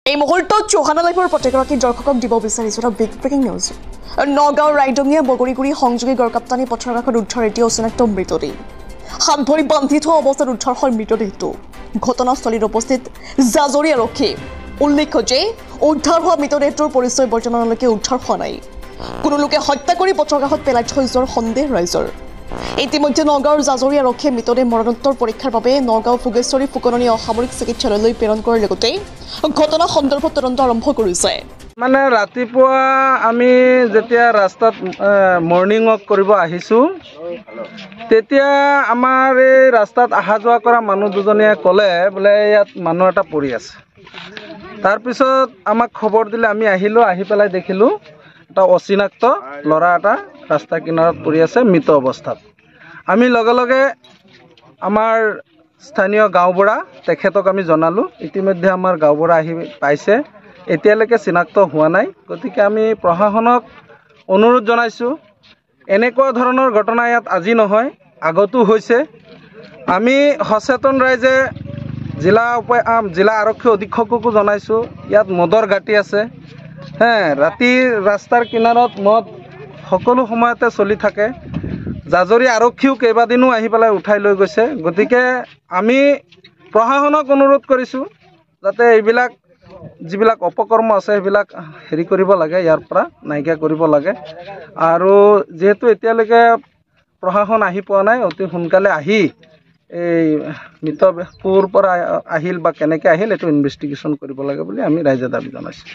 এই মুহূৰ্তত চৌহানা লাইভৰ প্ৰতিগৰাকী দৰ্শকক দিব বিচাৰিছোঁ এটা big breaking news. Nagaon Raidongia Bogoriguri সংযোগী গড়কাপ্তানি পথৰ কাষত উদ্ধাৰ এটি অচিনাক্ত মৃতদেহ। হাত ভৰি বান্ধি থোৱা অৱস্থাত উদ্ধাৰ হয় মৃতদেহটো। ঘটনাস্থলীত উপস্থিত জাজৰি আৰক্ষী। উল্লেখ্য যে উদ্ধাৰ হোৱা মৃতদেহটোৰ পৰিচয় বৰ্তমানলৈকে উদ্ধাৰ হোৱা নাই। কোনো লোকে হত্যা কৰি পথৰ কাষত পেলাই থৈ যোৱাৰ সন্দেহ ৰাইজৰ। ইতিমধ্যে নগাঁৱৰ জাজৰি আৰক্ষীয়ে মৃতদেহ মৰণোত্তৰ পৰীক্ষাৰ বাবে নগাঁও ফুগেশ্বৰী ফুকননী অসামৰিক চিকিৎসালয়লৈ প্ৰেৰণ কৰাৰ লগতে ঘটনা সন্দৰ্ভত তদন্ত আৰম্ভ কৰিছে। মানে ৰাতিপুৱা আমি যেতিয়া ৰাস্তাত মৰ্ণিং ৱাক কৰিব আহিছোঁ তেতিয়া আমাৰ এই ৰাস্তাত অহা যোৱা কৰা মানুহ দুজনীয়ে ক'লে বোলে ইয়াত মানুহ এটা পৰি আছে। তাৰপিছত আমাক খবৰ দিলে, আমি আহিলোঁ, আহি পেলাই দেখিলোঁ এটা অচিনাক্ত ল'ৰা এটা ৰাস্তা কিনাৰত পৰি আছে মৃত অৱস্থাত। আমি লগে লগে আমাৰ স্থানীয় গাঁওবুঢ়া তেখেতক আমি জনালোঁ। ইতিমধ্যে আমাৰ গাঁওবুঢ়া আহি পাইছে, এতিয়ালৈকে চিনাক্ত হোৱা নাই। গতিকে আমি প্ৰশাসনক অনুৰোধ জনাইছোঁ, এনেকুৱা ধৰণৰ ঘটনা ইয়াত আজি নহয়, আগতো হৈছে। আমি সচেতন ৰাইজে জিলা আৰক্ষী অধীক্ষককো জনাইছোঁ, ইয়াত মদৰ ঘাটি আছে। ৰাতি ৰাস্তাৰ কিনাৰত মদ সকলো সময়তে চলি থাকে। জাজৰি আৰক্ষীও কেইবাদিনো আহি পেলাই উঠাই লৈ গৈছে। গতিকে আমি প্ৰশাসনক অনুৰোধ কৰিছোঁ যাতে এইবিলাক যিবিলাক অপকৰ্ম আছে সেইবিলাক কৰিব লাগে, ইয়াৰ পৰা নাইকিয়া কৰিব লাগে। আৰু যিহেতু এতিয়ালৈকে প্ৰশাসন আহি পোৱা নাই, অতি সোনকালে আহি এই মৃত ক'ৰ পৰা আহিল বা কেনেকৈ আহিল এইটো ইনভেষ্টিগেশ্যন কৰিব লাগে বুলি আমি ৰাইজে দাবী জনাইছোঁ।